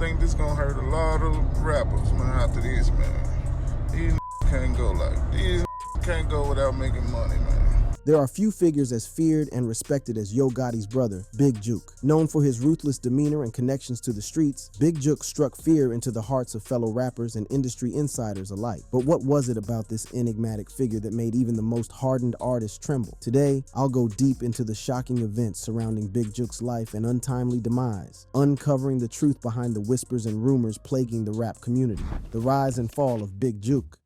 think this gonna hurt a lot of rappers, man, after this, man. These can't go like these can't go without making money, man. There are few figures as feared and respected as Yo Gotti's brother, Big Juke. Known for his ruthless demeanor and connections to the streets, Big Juke struck fear into the hearts of fellow rappers and industry insiders alike. But what was it about this enigmatic figure that made even the most hardened artists tremble? Today, I'll go deep into the shocking events surrounding Big Juke's life and untimely demise, uncovering the truth behind the whispers and rumors plaguing the rap community. The rise and fall of Big Juke.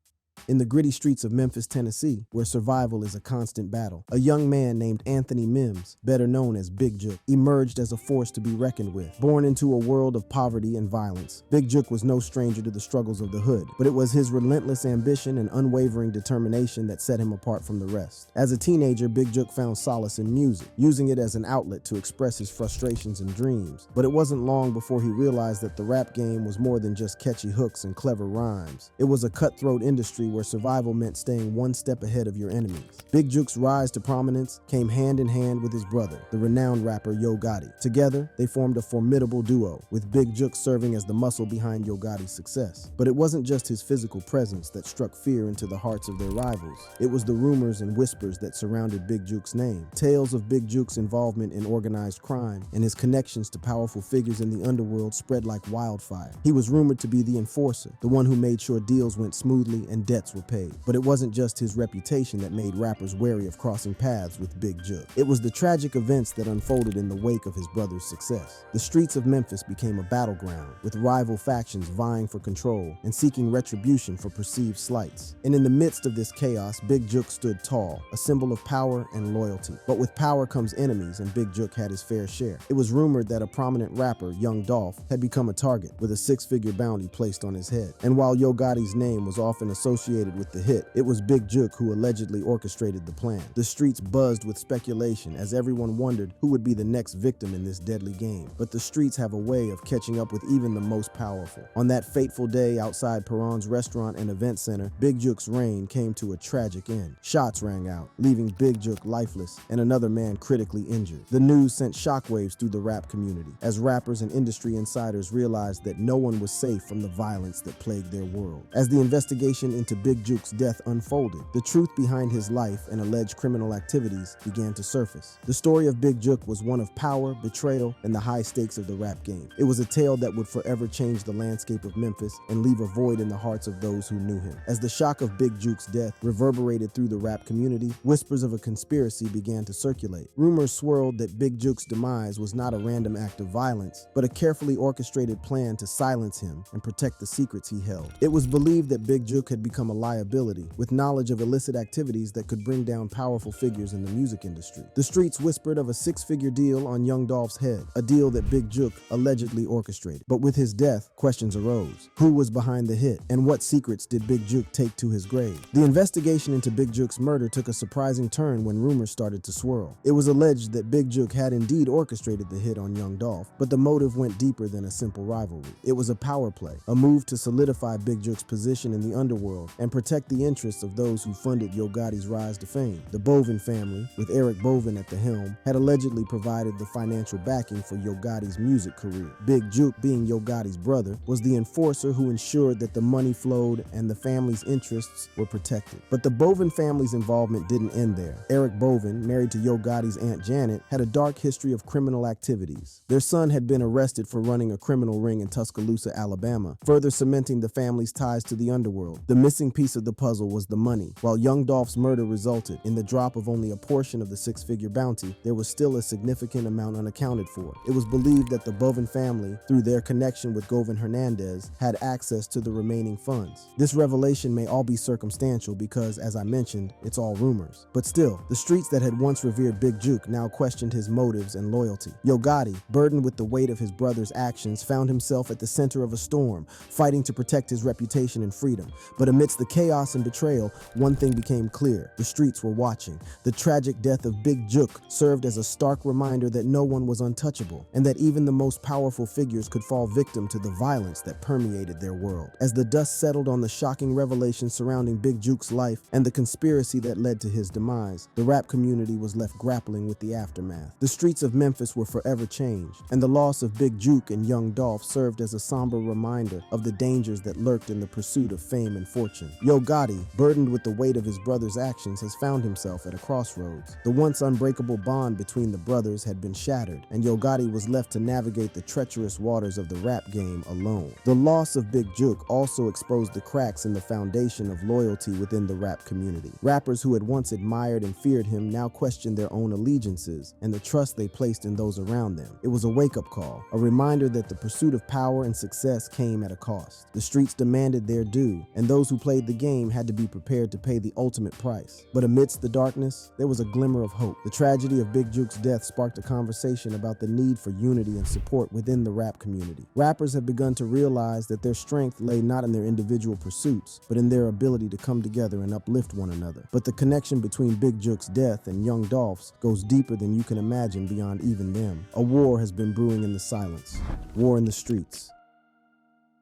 In the gritty streets of Memphis, Tennessee, where survival is a constant battle, a young man named Anthony Mims, better known as Big Juke, emerged as a force to be reckoned with. Born into a world of poverty and violence, Big Juke was no stranger to the struggles of the hood, but it was his relentless ambition and unwavering determination that set him apart from the rest. As a teenager, Big Juke found solace in music, using it as an outlet to express his frustrations and dreams. But it wasn't long before he realized that the rap game was more than just catchy hooks and clever rhymes. It was a cutthroat industry where survival meant staying one step ahead of your enemies. Big Juke's rise to prominence came hand in hand with his brother, the renowned rapper Yo Gotti. Together, they formed a formidable duo, with Big Juke serving as the muscle behind Yo Gotti's success. But it wasn't just his physical presence that struck fear into the hearts of their rivals. It was the rumors and whispers that surrounded Big Juke's name. Tales of Big Juke's involvement in organized crime and his connections to powerful figures in the underworld spread like wildfire. He was rumored to be the enforcer, the one who made sure deals went smoothly and debts were paid. But it wasn't just his reputation that made rappers wary of crossing paths with Big Juke. It was the tragic events that unfolded in the wake of his brother's success. The streets of Memphis became a battleground, with rival factions vying for control and seeking retribution for perceived slights. And in the midst of this chaos, Big Juke stood tall, a symbol of power and loyalty. But with power comes enemies, and Big Juke had his fair share. It was rumored that a prominent rapper, Young Dolph, had become a target, with a six-figure bounty placed on his head. And while Yo Gotti's name was often associated with the hit, it was Big Juke who allegedly orchestrated the plan. The streets buzzed with speculation as everyone wondered who would be the next victim in this deadly game. But the streets have a way of catching up with even the most powerful. On that fateful day outside Perron's restaurant and event center, Big Juke's reign came to a tragic end. Shots rang out, leaving Big Juke lifeless and another man critically injured. The news sent shockwaves through the rap community as rappers and industry insiders realized that no one was safe from the violence that plagued their world. As the investigation into Big Juke's death unfolded, the truth behind his life and alleged criminal activities began to surface. The story of Big Juke was one of power, betrayal, and the high stakes of the rap game. It was a tale that would forever change the landscape of Memphis and leave a void in the hearts of those who knew him. As the shock of Big Juke's death reverberated through the rap community, whispers of a conspiracy began to circulate. Rumors swirled that Big Juke's demise was not a random act of violence, but a carefully orchestrated plan to silence him and protect the secrets he held. It was believed that Big Juke had become a liability, with knowledge of illicit activities that could bring down powerful figures in the music industry. The streets whispered of a six-figure deal on Young Dolph's head, a deal that Big Juke allegedly orchestrated. But with his death, questions arose. Who was behind the hit, and what secrets did Big Juke take to his grave? The investigation into Big Juke's murder took a surprising turn when rumors started to swirl. It was alleged that Big Juke had indeed orchestrated the hit on Young Dolph, but the motive went deeper than a simple rivalry. It was a power play, a move to solidify Big Juke's position in the underworld and protect the interests of those who funded Yo Gotti's rise to fame. The Bovin family, with Eric Bovin at the helm, had allegedly provided the financial backing for Yo Gotti's music career. Big Juke, being Yo Gotti's brother, was the enforcer who ensured that the money flowed and the family's interests were protected. But the Bovin family's involvement didn't end there. Eric Bovin, married to Yo Gotti's Aunt Janet, had a dark history of criminal activities. Their son had been arrested for running a criminal ring in Tuscaloosa, Alabama, further cementing the family's ties to the underworld. The missing piece of the puzzle was the money. While Young Dolph's murder resulted in the drop of only a portion of the six-figure bounty, there was still a significant amount unaccounted for. It was believed that the Bovin family, through their connection with Govan Hernandez, had access to the remaining funds. This revelation may all be circumstantial because, as I mentioned, it's all rumors. But still, the streets that had once revered Big Juke now questioned his motives and loyalty. Yo Gotti, burdened with the weight of his brother's actions, found himself at the center of a storm, fighting to protect his reputation and freedom. But amidst Amidst the chaos and betrayal, one thing became clear. The streets were watching. The tragic death of Big Juk served as a stark reminder that no one was untouchable, and that even the most powerful figures could fall victim to the violence that permeated their world. As the dust settled on the shocking revelations surrounding Big Juk's life and the conspiracy that led to his demise, the rap community was left grappling with the aftermath. The streets of Memphis were forever changed, and the loss of Big Juk and Young Dolph served as a somber reminder of the dangers that lurked in the pursuit of fame and fortune. Yo Gotti, burdened with the weight of his brother's actions, has found himself at a crossroads. The once unbreakable bond between the brothers had been shattered, and Yo Gotti was left to navigate the treacherous waters of the rap game alone. The loss of Big Juk also exposed the cracks in the foundation of loyalty within the rap community. Rappers who had once admired and feared him now questioned their own allegiances and the trust they placed in those around them. It was a wake-up call, a reminder that the pursuit of power and success came at a cost. The streets demanded their due, and those who played the game had to be prepared to pay the ultimate price. But amidst the darkness, there was a glimmer of hope. The tragedy of Big Juk's death sparked a conversation about the need for unity and support within the rap community. Rappers have begun to realize that their strength lay not in their individual pursuits, but in their ability to come together and uplift one another. But the connection between Big Juk's death and Young Dolph's goes deeper than you can imagine beyond even them. A war has been brewing in the silence. War in the streets.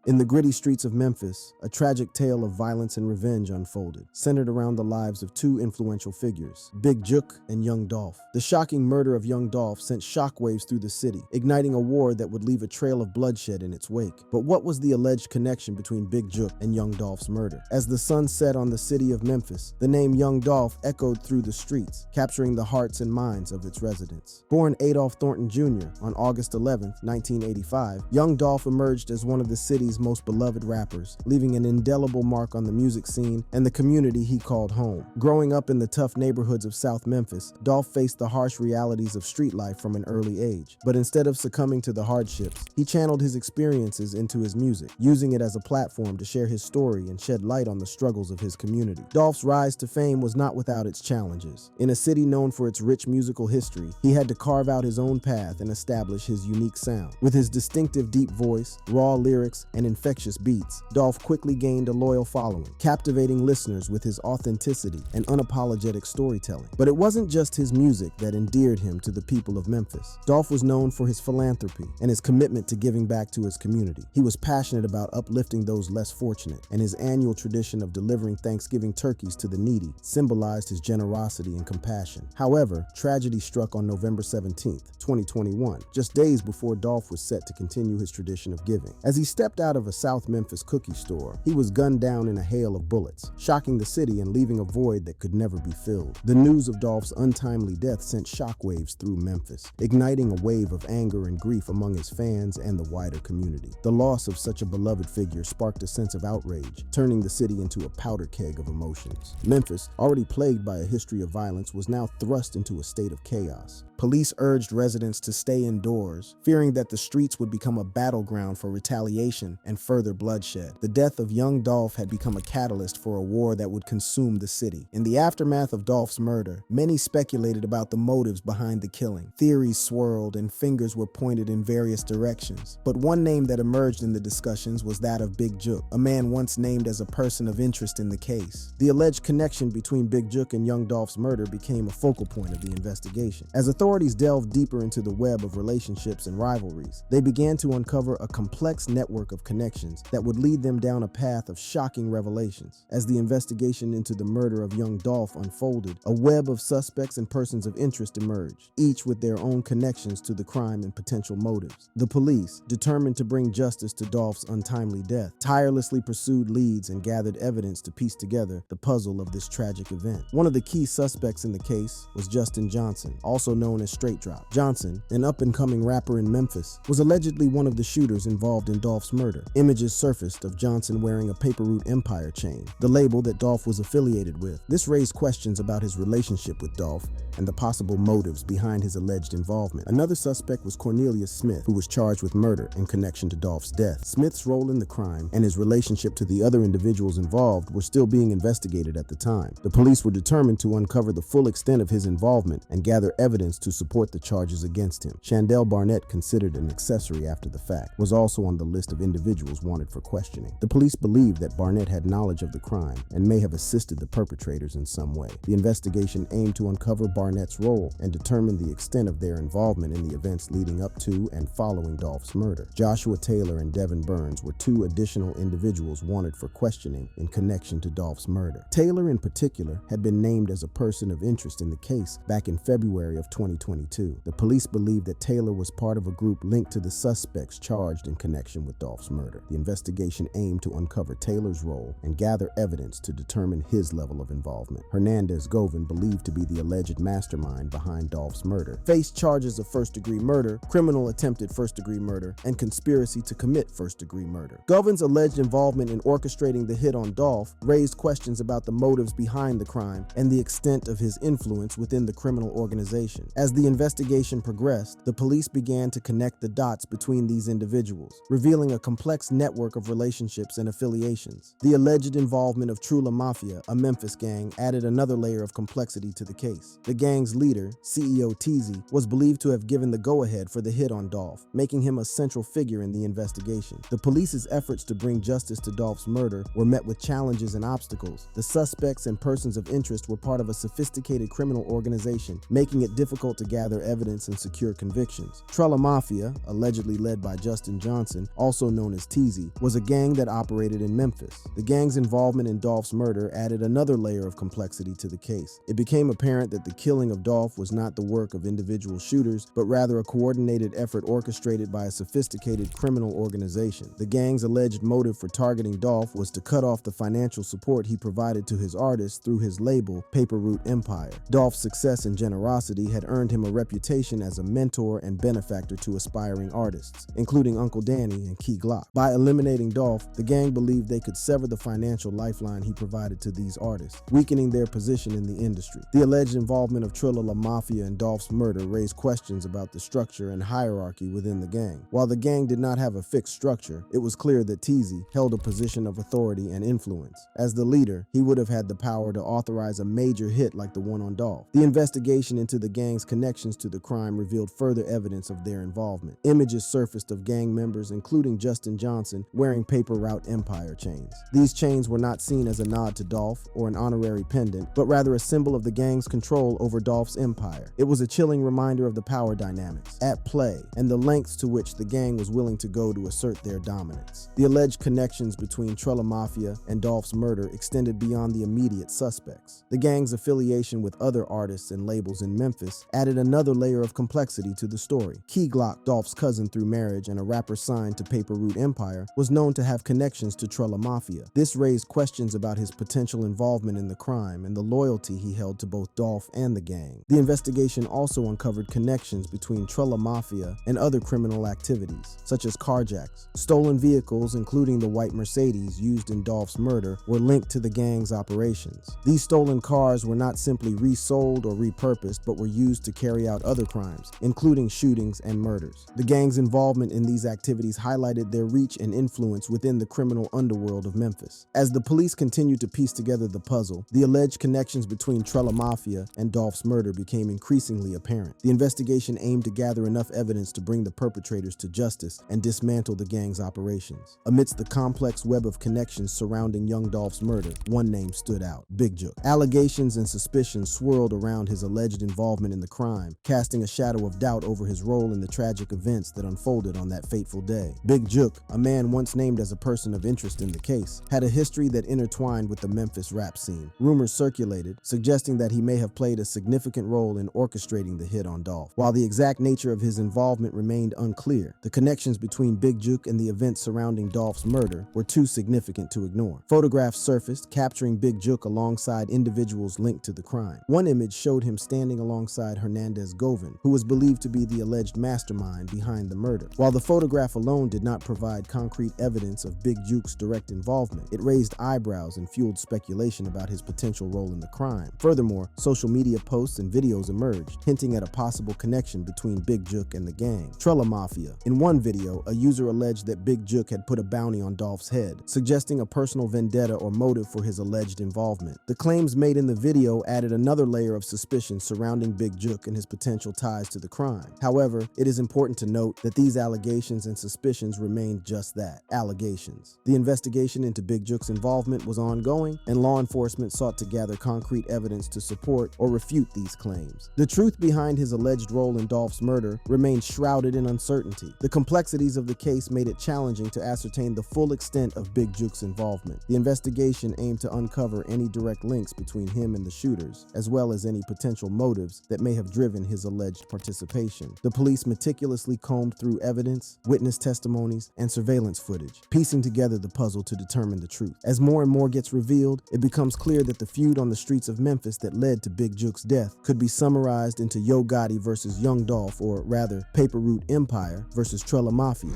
In the gritty streets of Memphis, a tragic tale of violence and revenge unfolded, centered around the lives of two influential figures, Big Juk and Young Dolph. The shocking murder of Young Dolph sent shockwaves through the city, igniting a war that would leave a trail of bloodshed in its wake. But what was the alleged connection between Big Juk and Young Dolph's murder? As the sun set on the city of Memphis, the name Young Dolph echoed through the streets, capturing the hearts and minds of its residents. Born Adolph Thornton Jr. on August 11, 1985, Young Dolph emerged as one of the city's most beloved rappers, leaving an indelible mark on the music scene and the community he called home. Growing up in the tough neighborhoods of South Memphis, Dolph faced the harsh realities of street life from an early age. But instead of succumbing to the hardships, he channeled his experiences into his music, using it as a platform to share his story and shed light on the struggles of his community. Dolph's rise to fame was not without its challenges. In a city known for its rich musical history, he had to carve out his own path and establish his unique sound. With his distinctive deep voice, raw lyrics, and infectious beats, Dolph quickly gained a loyal following, captivating listeners with his authenticity and unapologetic storytelling. But it wasn't just his music that endeared him to the people of Memphis. Dolph was known for his philanthropy and his commitment to giving back to his community. He was passionate about uplifting those less fortunate, and his annual tradition of delivering Thanksgiving turkeys to the needy symbolized his generosity and compassion. However, tragedy struck on November 17, 2021, just days before Dolph was set to continue his tradition of giving. As he stepped out of a South Memphis cookie store, he was gunned down in a hail of bullets, shocking the city and leaving a void that could never be filled. The news of Dolph's untimely death sent shockwaves through Memphis, igniting a wave of anger and grief among his fans and the wider community. The loss of such a beloved figure sparked a sense of outrage, turning the city into a powder keg of emotions. Memphis, already plagued by a history of violence, was now thrust into a state of chaos. Police urged residents to stay indoors, fearing that the streets would become a battleground for retaliation and further bloodshed. The death of Young Dolph had become a catalyst for a war that would consume the city. In the aftermath of Dolph's murder, many speculated about the motives behind the killing. Theories swirled and fingers were pointed in various directions. But one name that emerged in the discussions was that of Big Juk, a man once named as a person of interest in the case. The alleged connection between Big Juk and Young Dolph's murder became a focal point of the investigation. As authorities delved deeper into the web of relationships and rivalries, they began to uncover a complex network of connections that would lead them down a path of shocking revelations. As the investigation into the murder of Young Dolph unfolded, a web of suspects and persons of interest emerged, each with their own connections to the crime and potential motives. The police, determined to bring justice to Dolph's untimely death, tirelessly pursued leads and gathered evidence to piece together the puzzle of this tragic event. One of the key suspects in the case was Justin Johnson, also known as Straight Drop. Johnson, an up-and-coming rapper in Memphis, was allegedly one of the shooters involved in Dolph's murder. Images surfaced of Johnson wearing a Paper Route Empire chain, the label that Dolph was affiliated with. This raised questions about his relationship with Dolph and the possible motives behind his alleged involvement. Another suspect was Cornelius Smith, who was charged with murder in connection to Dolph's death. Smith's role in the crime and his relationship to the other individuals involved were still being investigated at the time. The police were determined to uncover the full extent of his involvement and gather evidence to support the charges against him. Chandel Barnett, considered an accessory after the fact, was also on the list of individuals wanted for questioning. The police believe that Barnett had knowledge of the crime and may have assisted the perpetrators in some way. The investigation aimed to uncover Barnett's role and determine the extent of their involvement in the events leading up to and following Dolph's murder. Joshua Taylor and Devin Burns were two additional individuals wanted for questioning in connection to Dolph's murder. Taylor, in particular, had been named as a person of interest in the case back in February of 2022. The police believe that Taylor was part of a group linked to the suspects charged in connection with Dolph's murder. The investigation aimed to uncover Taylor's role and gather evidence to determine his level of involvement. Hernandez Govan, believed to be the alleged mastermind behind Dolph's murder, faced charges of first-degree murder, criminal attempted first-degree murder, and conspiracy to commit first-degree murder. Govan's alleged involvement in orchestrating the hit on Dolph raised questions about the motives behind the crime and the extent of his influence within the criminal organization. As the investigation progressed, the police began to connect the dots between these individuals, revealing a complex network of relationships and affiliations. The alleged involvement of Trula Mafia, a Memphis gang, added another layer of complexity to the case. The gang's leader, CEO Teasy, was believed to have given the go-ahead for the hit on Dolph, making him a central figure in the investigation. The police's efforts to bring justice to Dolph's murder were met with challenges and obstacles. The suspects and persons of interest were part of a sophisticated criminal organization, making it difficult to gather evidence and secure convictions. Trella Mafia, allegedly led by Justin Johnson, also known as Teasy, was a gang that operated in Memphis. The gang's involvement in Dolph's murder added another layer of complexity to the case. It became apparent that the killing of Dolph was not the work of individual shooters, but rather a coordinated effort orchestrated by a sophisticated criminal organization. The gang's alleged motive for targeting Dolph was to cut off the financial support he provided to his artists through his label, Paper Route Empire. Dolph's success and generosity had earned him a reputation as a mentor and benefactor to aspiring artists, including Uncle Danny and Key Glock. By eliminating Dolph, the gang believed they could sever the financial lifeline he provided to these artists, weakening their position in the industry. The alleged involvement of Trilla La Mafia in Dolph's murder raised questions about the structure and hierarchy within the gang. While the gang did not have a fixed structure, it was clear that Teasy held a position of authority and influence. As the leader, he would have had the power to authorize a major hit like the one on Dolph. The investigation into the gang's connections to the crime revealed further evidence of their involvement. Images surfaced of gang members, including Justin Johnson, wearing Paper Route Empire chains. These chains were not seen as a nod to Dolph or an honorary pendant, but rather a symbol of the gang's control over Dolph's empire. It was a chilling reminder of the power dynamics at play and the lengths to which the gang was willing to go to assert their dominance. The alleged connections between Trella Mafia and Dolph's murder extended beyond the immediate suspects. The gang's affiliation with other artists and labels in Memphis added another layer of complexity to the story. Key Glock, Dolph's cousin through marriage and a rapper signed to Paper Route Empire, was known to have connections to Trella Mafia. This raised questions about his potential involvement in the crime and the loyalty he held to both Dolph and the gang. The investigation also uncovered connections between Trella Mafia and other criminal activities, such as carjacks. Stolen vehicles, including the white Mercedes used in Dolph's murder, were linked to the gang's operations. These stolen cars were not simply resold or repurposed, but were used to carry out other crimes, including shootings and murders. The gang's involvement in these activities highlighted their reach and influence within the criminal underworld of Memphis. As the police continued to piece together the puzzle, the alleged connections between Trella Mafia and Dolph's murder became increasingly apparent. The investigation aimed to gather enough evidence to bring the perpetrators to justice and dismantle the gang's operations. Amidst the complex web of connections surrounding young Dolph's murder, one name stood out: Big Jook. Allegations and suspicions swirled around his alleged involvement in the crime, casting a shadow of doubt over his role in the tragic events that unfolded on that fateful day. Big Jook, a man once named as a person of interest in the case, had a history that intertwined with the Memphis rap scene. Rumors circulated, suggesting that he may have played a significant role in orchestrating the hit on Dolph. While the exact nature of his involvement remained unclear, the connections between Big Jook and the events surrounding Dolph's murder were too significant to ignore. Photographs surfaced, capturing Big Jook alongside individuals linked to the crime. One image showed him standing alongside Hernandez Govan, who was believed to be the alleged mastermind behind the murder. While the photograph alone did not provide concrete evidence of Big Jook's direct involvement, it raised eyebrows and fueled speculation about his potential role in the crime. Furthermore, social media posts and videos emerged, hinting at a possible connection between Big Jook and the gang. Trella Mafia. In one video, a user alleged that Big Jook had put a bounty on Dolph's head, suggesting a personal vendetta or motive for his alleged involvement. The claims made in the video added another layer of suspicion surrounding Big Jook. Juke and his potential ties to the crime. However, it is important to note that these allegations and suspicions remained just that, allegations. The investigation into Big Juke's involvement was ongoing, and law enforcement sought to gather concrete evidence to support or refute these claims. The truth behind his alleged role in Dolph's murder remained shrouded in uncertainty. The complexities of the case made it challenging to ascertain the full extent of Big Juke's involvement. The investigation aimed to uncover any direct links between him and the shooters, as well as any potential motives that may have driven his alleged participation. The police meticulously combed through evidence, witness testimonies, and surveillance footage, piecing together the puzzle to determine the truth. As more and more gets revealed, it becomes clear that the feud on the streets of Memphis that led to Big Juke's death could be summarized into Yo Gotti versus Young Dolph, or rather, Paper Route Empire versus Trella Mafia,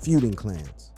feuding clans.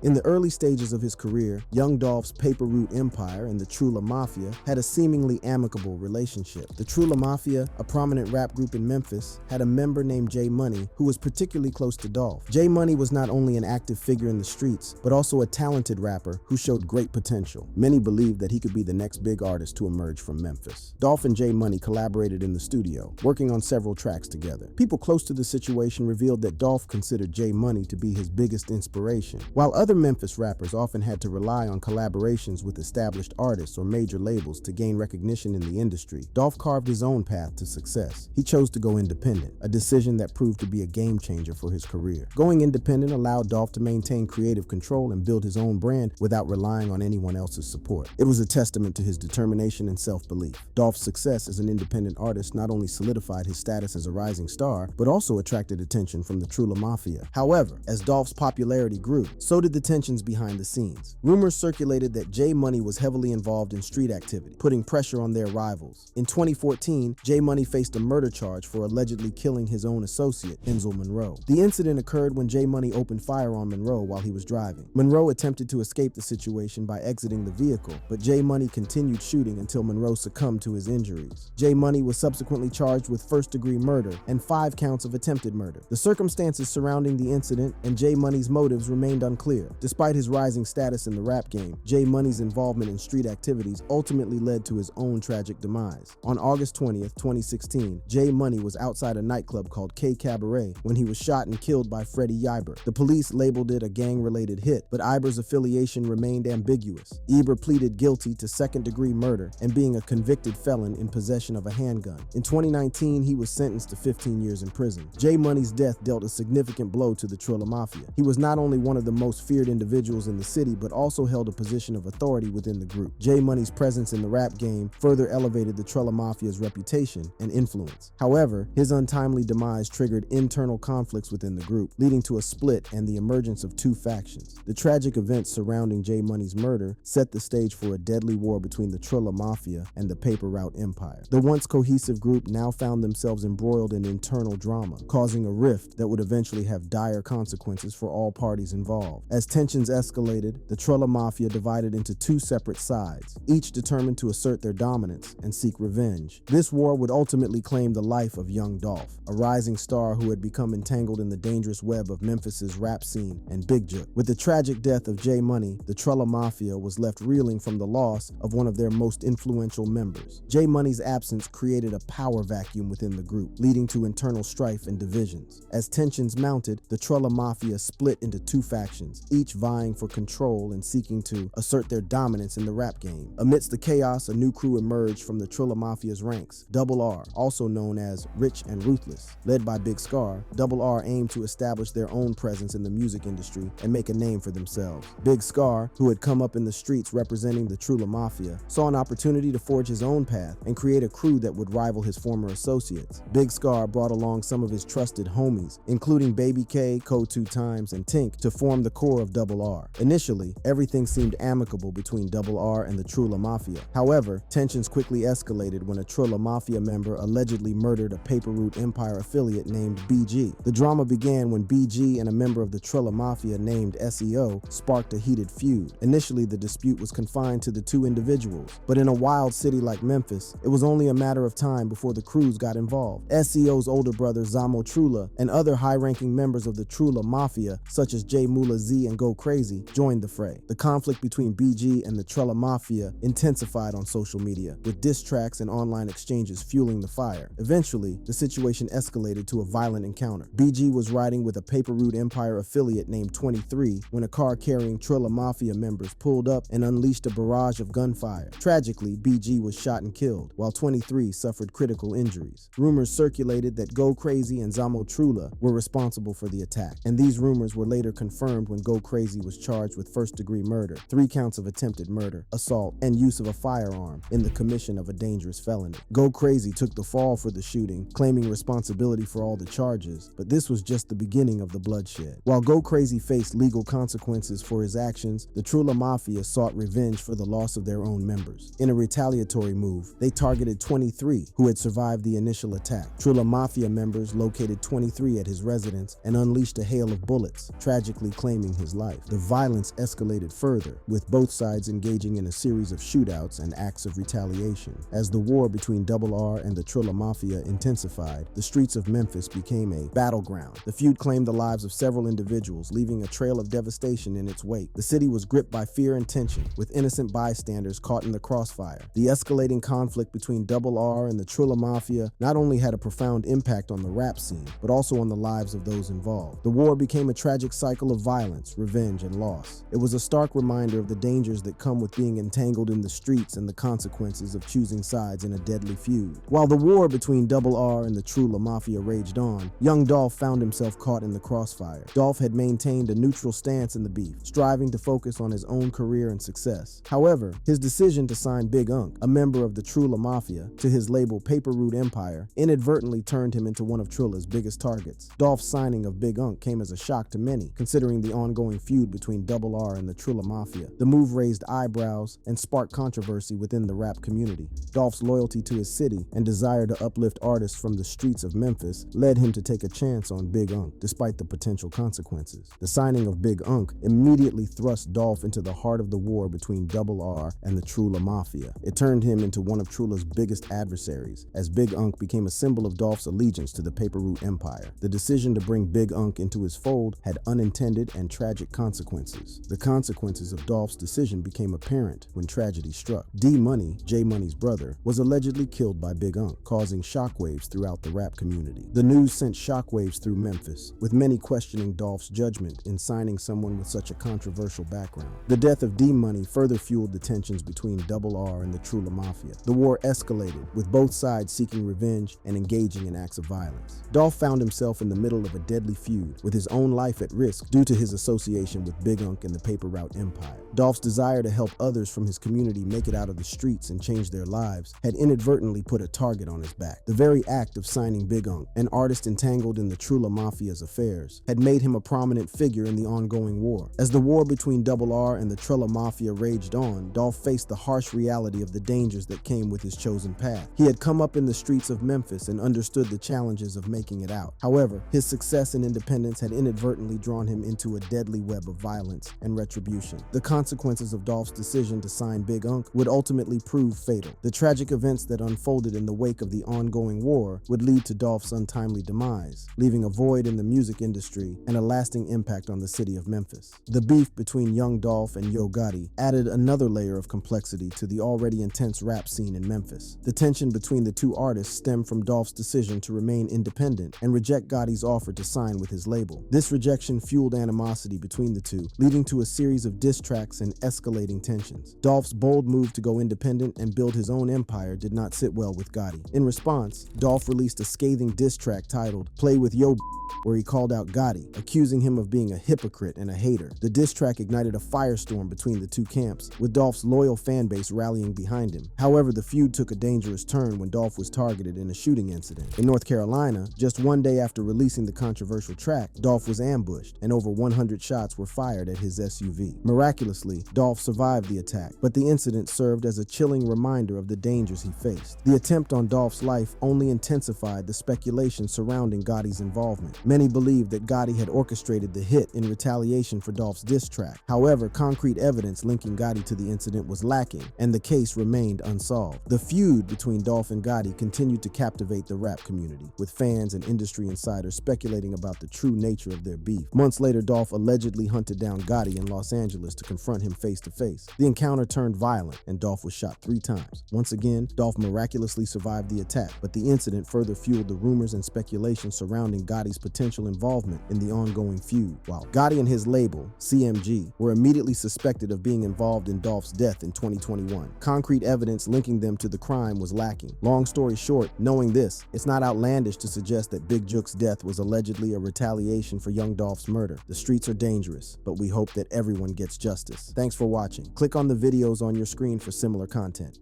In the early stages of his career, Young Dolph's Paper Route Empire and the Trula Mafia had a seemingly amicable relationship. The Trula Mafia, a prominent rap group in Memphis, had a member named J Money who was particularly close to Dolph. J Money was not only an active figure in the streets, but also a talented rapper who showed great potential. Many believed that he could be the next big artist to emerge from Memphis. Dolph and J Money collaborated in the studio, working on several tracks together. People close to the situation revealed that Dolph considered J Money to be his biggest inspiration. While other Memphis rappers often had to rely on collaborations with established artists or major labels to gain recognition in the industry, Dolph carved his own path to success. He chose to go independent, a decision that proved to be a game changer for his career. Going independent allowed Dolph to maintain creative control and build his own brand without relying on anyone else's support. It was a testament to his determination and self-belief. Dolph's success as an independent artist not only solidified his status as a rising star, but also attracted attention from the Trula Mafia. However, as Dolph's popularity grew, so did the tensions behind the scenes. Rumors circulated that J Money was heavily involved in street activity, putting pressure on their rivals. In 2014, J Money faced a murder charge for allegedly killing his own associate, Enzel Monroe. The incident occurred when J Money opened fire on Monroe while he was driving. Monroe attempted to escape the situation by exiting the vehicle, but J Money continued shooting until Monroe succumbed to his injuries. J Money was subsequently charged with first-degree murder and 5 counts of attempted murder. The circumstances surrounding the incident and J Money's motives remained unclear. Despite his rising status in the rap game, J Money's involvement in street activities ultimately led to his own tragic demise. On August 20th, 2016, J Money was outside a nightclub called K Cabaret when he was shot and killed by Freddie Yber. The police labeled it a gang-related hit, but Yber's affiliation remained ambiguous. Yber pleaded guilty to second-degree murder and being a convicted felon in possession of a handgun. In 2019, he was sentenced to 15 years in prison. J Money's death dealt a significant blow to the Trilla Mafia. He was not only one of the most feared individuals in the city, but also held a position of authority within the group. J Money's presence in the rap game further elevated the Trella Mafia's reputation and influence. However, his untimely demise triggered internal conflicts within the group, leading to a split and the emergence of 2 factions. The tragic events surrounding J Money's murder set the stage for a deadly war between the Trilla Mafia and the Paper Route Empire. The once cohesive group now found themselves embroiled in internal drama, causing a rift that would eventually have dire consequences for all parties involved. As tensions escalated, the Trella Mafia divided into 2 separate sides, each determined to assert their dominance and seek revenge. This war would ultimately claim the life of Young Dolph, a rising star who had become entangled in the dangerous web of Memphis's rap scene and Big Juke. With the tragic death of J Money, the Trella Mafia was left reeling from the loss of one of their most influential members. J Money's absence created a power vacuum within the group, leading to internal strife and divisions. As tensions mounted, the Trella Mafia split into 2 factions, each vying for control and seeking to assert their dominance in the rap game. Amidst the chaos, a new crew emerged from the Trilla Mafia's ranks, Double R, also known as Rich and Ruthless. Led by Big Scar, Double R aimed to establish their own presence in the music industry and make a name for themselves. Big Scar, who had come up in the streets representing the Trilla Mafia, saw an opportunity to forge his own path and create a crew that would rival his former associates. Big Scar brought along some of his trusted homies, including Baby K, Code 2 Times, and Tink, to form the core of Double R. Initially, everything seemed amicable between Double R and the Trilla Mafia. However, tensions quickly escalated when a Trilla Mafia member allegedly murdered a Paper Route Empire affiliate named BG. The drama began when BG and a member of the Trilla Mafia named SEO sparked a heated feud. Initially, the dispute was confined to the 2 individuals, but in a wild city like Memphis, it was only a matter of time before the crews got involved. SEO's older brother Zamo Trula and other high-ranking members of the Trilla Mafia, such as J Mula Z and and Go Crazy joined the fray. The conflict between BG and the Trella Mafia intensified on social media, with diss tracks and online exchanges fueling the fire. Eventually, the situation escalated to a violent encounter. BG was riding with a Paper Route Empire affiliate named 23 when a car carrying Trilla Mafia members pulled up and unleashed a barrage of gunfire. Tragically, BG was shot and killed, while 23 suffered critical injuries. Rumors circulated that Go Crazy and Zamo Trula were responsible for the attack, and these rumors were later confirmed when Go Crazy was charged with first-degree murder, 3 counts of attempted murder, assault, and use of a firearm in the commission of a dangerous felony. Go Crazy took the fall for the shooting, claiming responsibility for all the charges, but this was just the beginning of the bloodshed. While Go Crazy faced legal consequences for his actions, the Trula Mafia sought revenge for the loss of their own members. In a retaliatory move, they targeted 23, who had survived the initial attack. Trula Mafia members located 23 at his residence and unleashed a hail of bullets, tragically claiming his life. The violence escalated further, with both sides engaging in a series of shootouts and acts of retaliation. As the war between Double R and the Trilla Mafia intensified, the streets of Memphis became a battleground. The feud claimed the lives of several individuals, leaving a trail of devastation in its wake. The city was gripped by fear and tension, with innocent bystanders caught in the crossfire. The escalating conflict between Double R and the Trilla Mafia not only had a profound impact on the rap scene, but also on the lives of those involved. The war became a tragic cycle of violence, revenge, and loss. It was a stark reminder of the dangers that come with being entangled in the streets and the consequences of choosing sides in a deadly feud. While the war between Double R and the Trilla Mafia raged on, young Dolph found himself caught in the crossfire. Dolph had maintained a neutral stance in the beef, striving to focus on his own career and success. However, his decision to sign Big Unk, a member of the Trilla Mafia, to his label Paper Route Empire inadvertently turned him into one of Trilla's biggest targets. Dolph's signing of Big Unk came as a shock to many, considering the ongoing feud between Double R and the Trilla Mafia. The move raised eyebrows and sparked controversy within the rap community. Dolph's loyalty to his city and desire to uplift artists from the streets of Memphis led him to take a chance on Big Unk, despite the potential consequences. The signing of Big Unk immediately thrust Dolph into the heart of the war between Double R and the Trilla Mafia. It turned him into one of Trulla's biggest adversaries, as Big Unk became a symbol of Dolph's allegiance to the Paper Route Empire. The decision to bring Big Unk into his fold had unintended and tragic consequences. The consequences of Dolph's decision became apparent when tragedy struck. D-Money, J Money's brother, was allegedly killed by Big Unk, causing shockwaves throughout the rap community. The news sent shockwaves through Memphis, with many questioning Dolph's judgment in signing someone with such a controversial background. The death of D-Money further fueled the tensions between Double R and the Trilla Mafia. The war escalated, with both sides seeking revenge and engaging in acts of violence. Dolph found himself in the middle of a deadly feud, with his own life at risk due to his association with Big Unk and the Paper Route Empire. Dolph's desire to help others from his community make it out of the streets and change their lives had inadvertently put a target on his back. The very act of signing Big Unk, an artist entangled in the Trilla Mafia's affairs, had made him a prominent figure in the ongoing war. As the war between Double R and the Trilla Mafia raged on, Dolph faced the harsh reality of the dangers that came with his chosen path. He had come up in the streets of Memphis and understood the challenges of making it out. However, his success and independence had inadvertently drawn him into a deadly web of violence and retribution. The consequences of Dolph's decision to sign Big Unk would ultimately prove fatal. The tragic events that unfolded in the wake of the ongoing war would lead to Dolph's untimely demise, leaving a void in the music industry and a lasting impact on the city of Memphis. The beef between young Dolph and Yo Gotti added another layer of complexity to the already intense rap scene in Memphis. The tension between the two artists stemmed from Dolph's decision to remain independent and reject Gotti's offer to sign with his label. This rejection fueled animosity between the two, leading to a series of diss tracks and escalating tensions. Dolph's bold move to go independent and build his own empire did not sit well with Gotti. In response, Dolph released a scathing diss track titled "Play With Yo," where he called out Gotti, accusing him of being a hypocrite and a hater. The diss track ignited a firestorm between the two camps, with Dolph's loyal fan base rallying behind him. However, the feud took a dangerous turn when Dolph was targeted in a shooting incident. In North Carolina, just one day after releasing the controversial track, Dolph was ambushed, and over 100 shots were fired at his SUV. Miraculously, Dolph survived the attack, but the incident served as a chilling reminder of the dangers he faced. The attempt on Dolph's life only intensified the speculation surrounding Gotti's involvement. Many believed that Gotti had orchestrated the hit in retaliation for Dolph's diss track. However, concrete evidence linking Gotti to the incident was lacking, and the case remained unsolved. The feud between Dolph and Gotti continued to captivate the rap community, with fans and industry insiders speculating about the true nature of their beef. Months later, Dolph allegedly allegedly hunted down Gotti in Los Angeles to confront him face to face. The encounter turned violent, and Dolph was shot 3 times. Once again, Dolph miraculously survived the attack, but the incident further fueled the rumors and speculation surrounding Gotti's potential involvement in the ongoing feud. While Gotti and his label, CMG, were immediately suspected of being involved in Dolph's death in 2021, concrete evidence linking them to the crime was lacking. Long story short, knowing this, it's not outlandish to suggest that Big Juke's death was allegedly a retaliation for young Dolph's murder. The streets are dangerous, but we hope that everyone gets justice. Thanks for watching. Click on the videos on your screen for similar content.